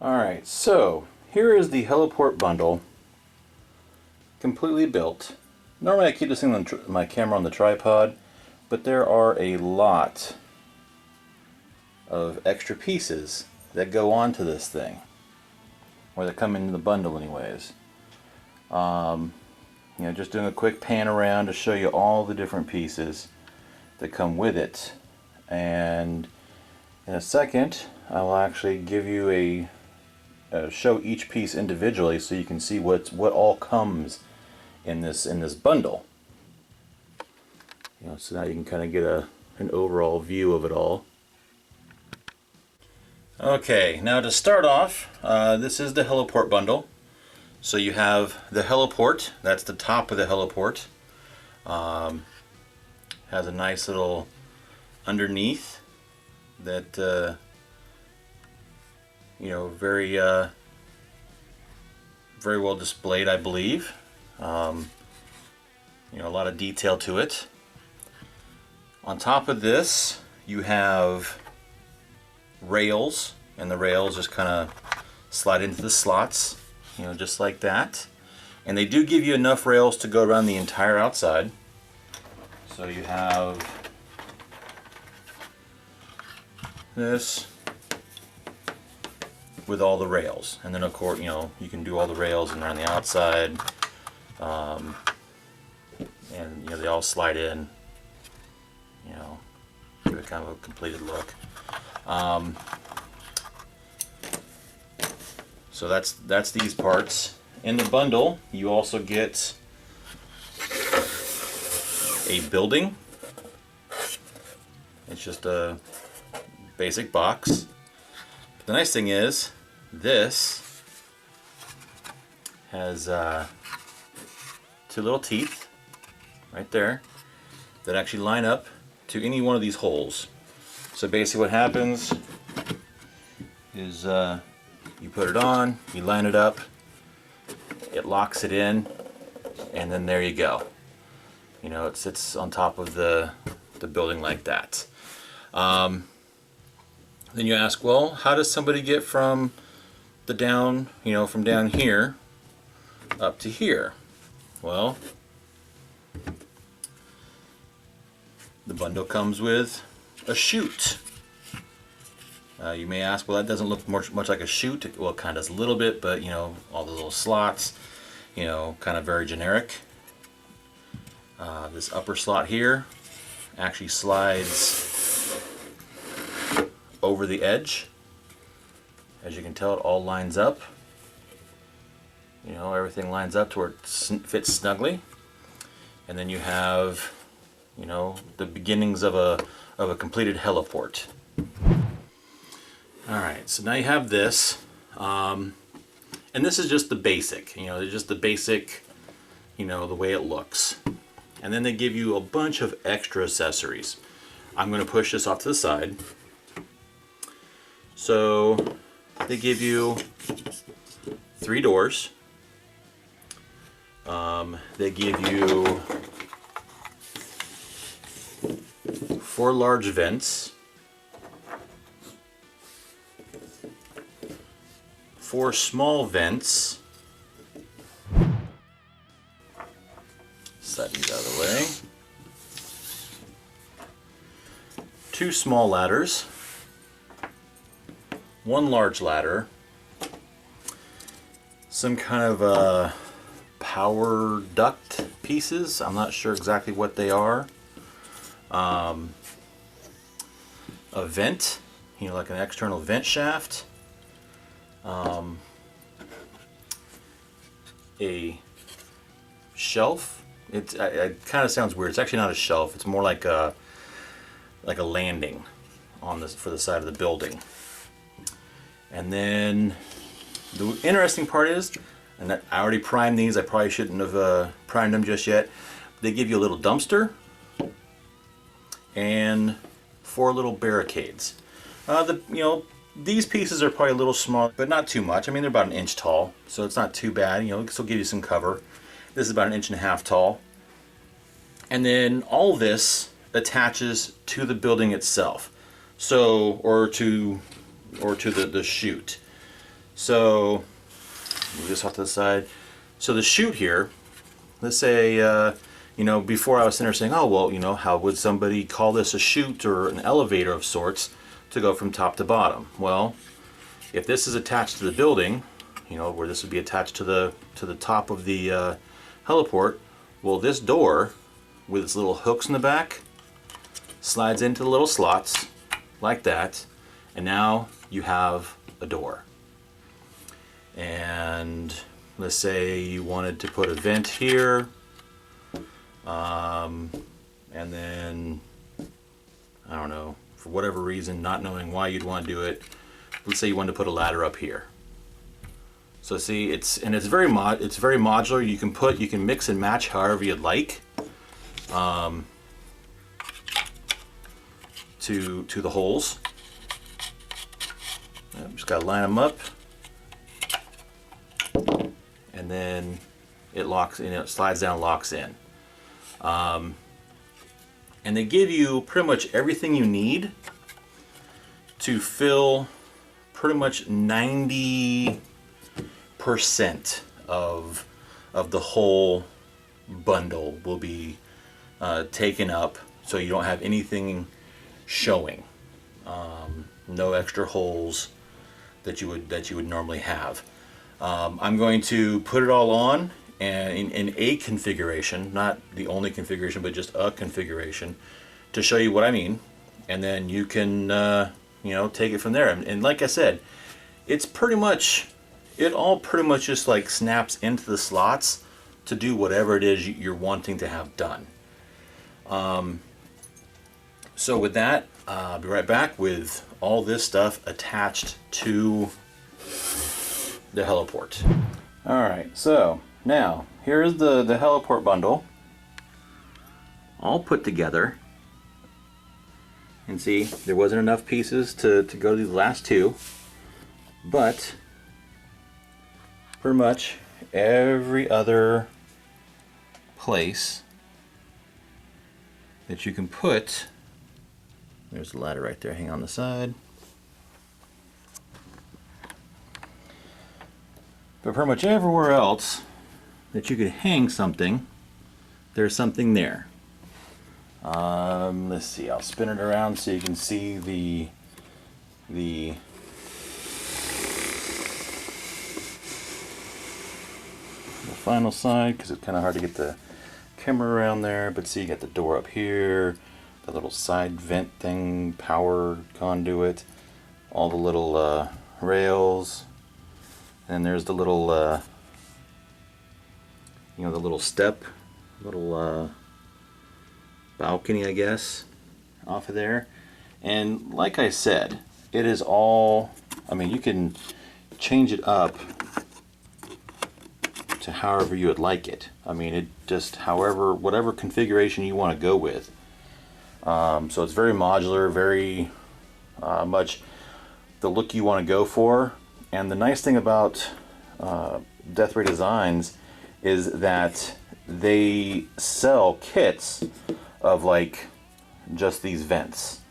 Alright, so here is the heliport bundle, completely built. Normally I keep this thing on my camera on the tripod, but there are a lot of extra pieces that go onto this thing, or that come into the bundle anyways. Just doing a quick pan around to show you all the different pieces that come with it, and in a second I will actually give you a show each piece individually so you can see what all comes in this bundle. So now you can kind of get an overall view of it all. Okay, now to start off, this is the heliport bundle. So you have the heliport, that's the top of the heliport. Has a nice little underneath that very well displayed, I believe. A lot of detail to it. On top of this, you have rails, and the rails just kind of slide into the slots, just like that. And they do give you enough rails to go around the entire outside. So you have this with all the rails, and then of course you can do all the rails and around the outside, and they all slide in, give it kind of a completed look. So that's these parts. In the bundle you also get a building. It's just a basic box. The nice thing is, this has two little teeth right there that actually line up to any one of these holes. So basically what happens is you put it on, you line it up, it locks it in, and then there you go. It sits on top of the building like that. Then you ask, well, how does somebody get from the down, from down here up to here? Well, the bundle comes with a chute. You may ask, well, that doesn't look much like a chute. Well, it kind of does a little bit, but all the little slots, kind of very generic. This upper slot here actually slides over the edge. As you can tell, it all lines up. Everything lines up to where it fits snugly. And then you have, the beginnings of a completed heliport. Alright, so now you have this. And this is just the basic, just the basic, the way it looks. And then they give you a bunch of extra accessories. I'm going to push this off to the side. So they give you 3 doors. They give you 4 large vents, 4 small vents. Set these out of the way. 2 small ladders, 1 large ladder, some kind of power duct pieces. I'm not sure exactly what they are. A vent, like an external vent shaft. A shelf. It kind of sounds weird. It's actually not a shelf. It's more like a landing on this for the side of the building. And then the interesting part is, and I already primed these. I probably shouldn't have primed them just yet. They give you a little dumpster and 4 little barricades. These pieces are probably a little small, but not too much. I mean, they're about 1 inch tall, so it's not too bad. It can still give you some cover. This is about 1.5 inches tall. And then all this attaches to the building itself. So, or to the chute. So move this off to the side. So the chute here, let's say, you know, before I was sitting there saying, oh, well, you know, how would somebody call this a chute or an elevator of sorts to go from top to bottom? Well, if this is attached to the building, you know, where this would be attached to the top of the heliport, well, this door with its little hooks in the back slides into the little slots like that, and now you have a door. And let's say you wanted to put a vent here, and then, I don't know, for whatever reason, not knowing why you'd want to do it, let's say you wanted to put a ladder up here. So see, it's very modular. You can mix and match however you'd like to the holes. Just gotta line them up, and then it locks in. It slides down, locks in. And they give you pretty much everything you need to fill pretty much 90% of the whole bundle will be taken up, so you don't have anything showing. No extra holes that you would normally have. I'm going to put it all on and in a configuration, not the only configuration, but just a configuration, to show you what I mean, and then you can you know, take it from there. And like I said, it's pretty much, it all pretty much just like snaps into the slots to do whatever it is you're wanting to have done. So with that, I'll be right back with all this stuff attached to the heliport. Alright, so now here is the heliport bundle all put together. And see, there wasn't enough pieces to go to the last two, but pretty much every other place that you can put, there's the ladder right there, hang on the side. But pretty much everywhere else that you could hang something, there's something there. Let's see, I'll spin it around so you can see the final side, because it's kind of hard to get the camera around there. But see, you got the door up here, the little side vent thing, power conduit, all the little rails, and there's the little you know, the little step, little balcony, I guess, off of there. And like I said, it is all, I mean, you can change it up to however you would like it. I mean, it just, however, whatever configuration you want to go with. So it's very modular, very much the look you want to go for. And the nice thing about Death Ray Designs is that they sell kits of like just these vents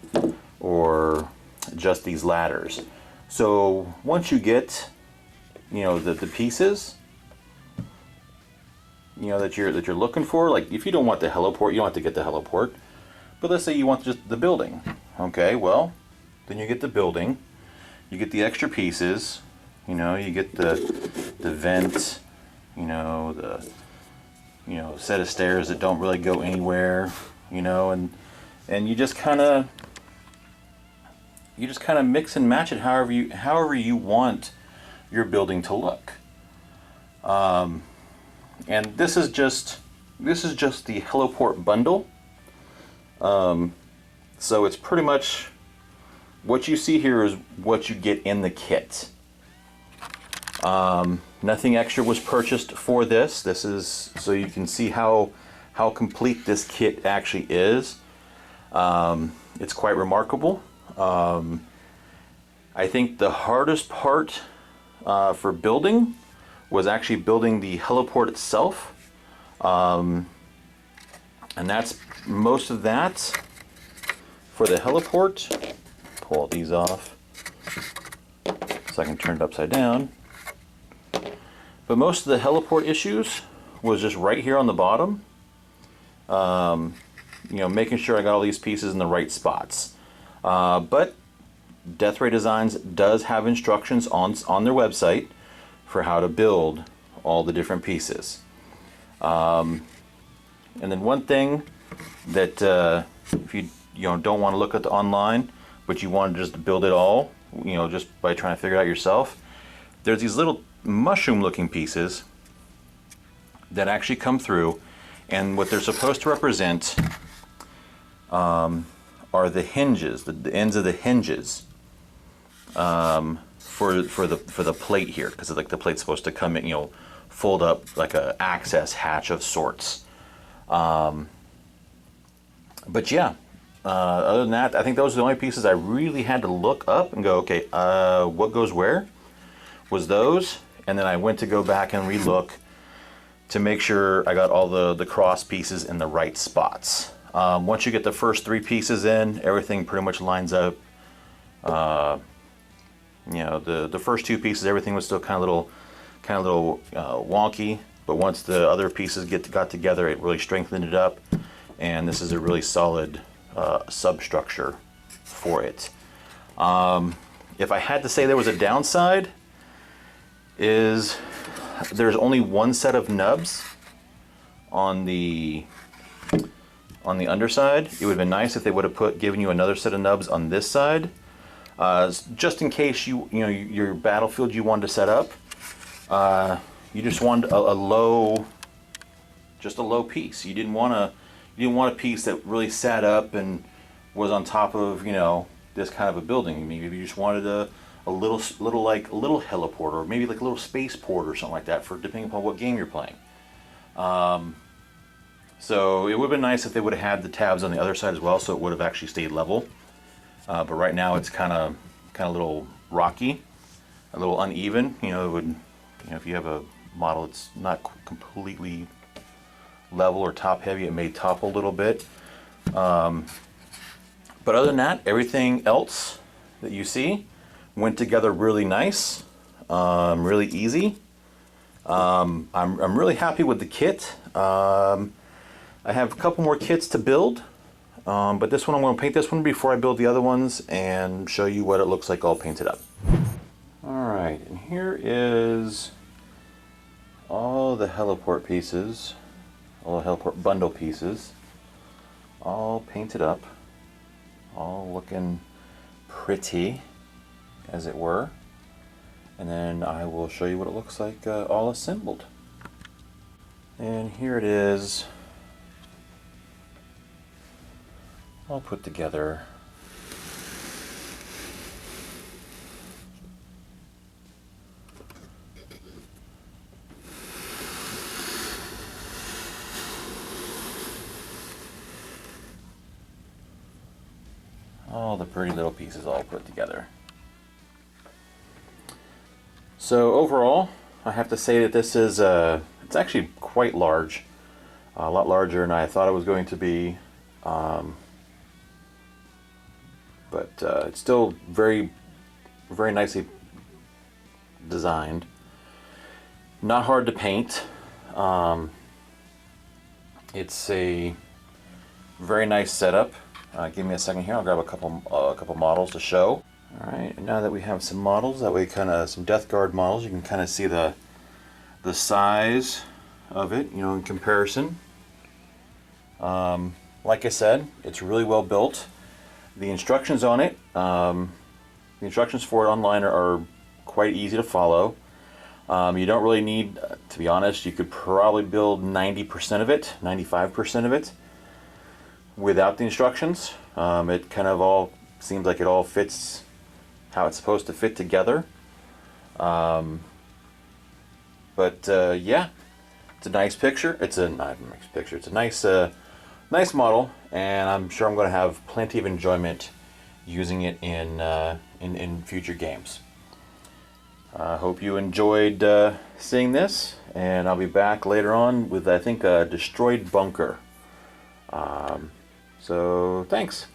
or just these ladders. So once you get, you know, the pieces, you know, that you're looking for, like if you don't want the heliport, you don't have to get the heliport, but let's say you want just the building. Okay, well, then you get the building, you get the extra pieces, you know, you get the vent, you know, the set of stairs that don't really go anywhere, you know, and you just kind of mix and match it however you want your building to look. And this is just the heliport bundle. So it's pretty much what you see here is what you get in the kit. Nothing extra was purchased for this. This is so you can see how complete this kit actually is. It's quite remarkable. I think the hardest part for building was actually building the heliport itself. And that's most of that for the heliport. Pull these off so I can turn it upside down. But most of the heliport issues was just right here on the bottom. You know, making sure I got all these pieces in the right spots. But Death Ray Designs does have instructions on their website for how to build all the different pieces. And then one thing that if you don't want to look at the online, but you want to just build it all, you know, just by trying to figure it out yourself, there's these little mushroom looking pieces that actually come through, and what they're supposed to represent are the hinges, the ends of the hinges for the plate here, because like the plate's supposed to come in, you know, fold up like a access hatch of sorts. But yeah, other than that, I think those are the only pieces I really had to look up and go, okay, what goes where? Was those, and then I went to go back and relook to make sure I got all the cross pieces in the right spots. Once you get the first 3 pieces in, everything pretty much lines up. You know, the first 2 pieces, everything was still kind of little wonky, but once the other pieces got together, it really strengthened it up, and this is a really solid substructure for it. If I had to say there was a downside, is there's only one set of nubs on the underside. It would have been nice if they would have given you another set of nubs on this side, just in case your battlefield you wanted to set up. You just wanted a low piece. You didn't want a piece that really sat up and was on top of, you know, this kind of a building. Maybe you just wanted a little heliport, or maybe like a little spaceport or something like that, for depending upon what game you're playing. So it would have been nice if they would have had the tabs on the other side as well, so it would have actually stayed level. But right now it's kind of a little rocky, a little uneven. You know, if you have a model that's not completely level or top heavy, it may topple a little bit. But other than that, everything else that you see went together really nice, really easy. I'm really happy with the kit. I have a couple more kits to build, but this one I'm going to paint this one before I build the other ones and show you what it looks like all painted up. Alright, and here is all the heliport pieces, all the heliport bundle pieces, all painted up, all looking pretty, as it were. And then I will show you what it looks like all assembled. And here it is, all put together. All the pretty little pieces all put together. So overall, I have to say that this is it's actually quite large, a lot larger than I thought it was going to be, but it's still very, very nicely designed. Not hard to paint. It's a very nice setup. Give me a second here. I'll grab a couple models to show. All right, and now that we have some models, that way some Death Guard models, you can kind of see the size of it, you know, in comparison. Like I said, it's really well built. The instructions on it, the instructions for it online are quite easy to follow. You don't really need, to be honest, you could probably build 90% of it, 95% of it without the instructions. It kind of all seems like it all fits how it's supposed to fit together. Yeah, it's a nice picture. It's a nice picture. It's a nice, nice model, and I'm sure I'm going to have plenty of enjoyment using it in future games. I hope you enjoyed seeing this, and I'll be back later on with, I think, a destroyed bunker. So thanks.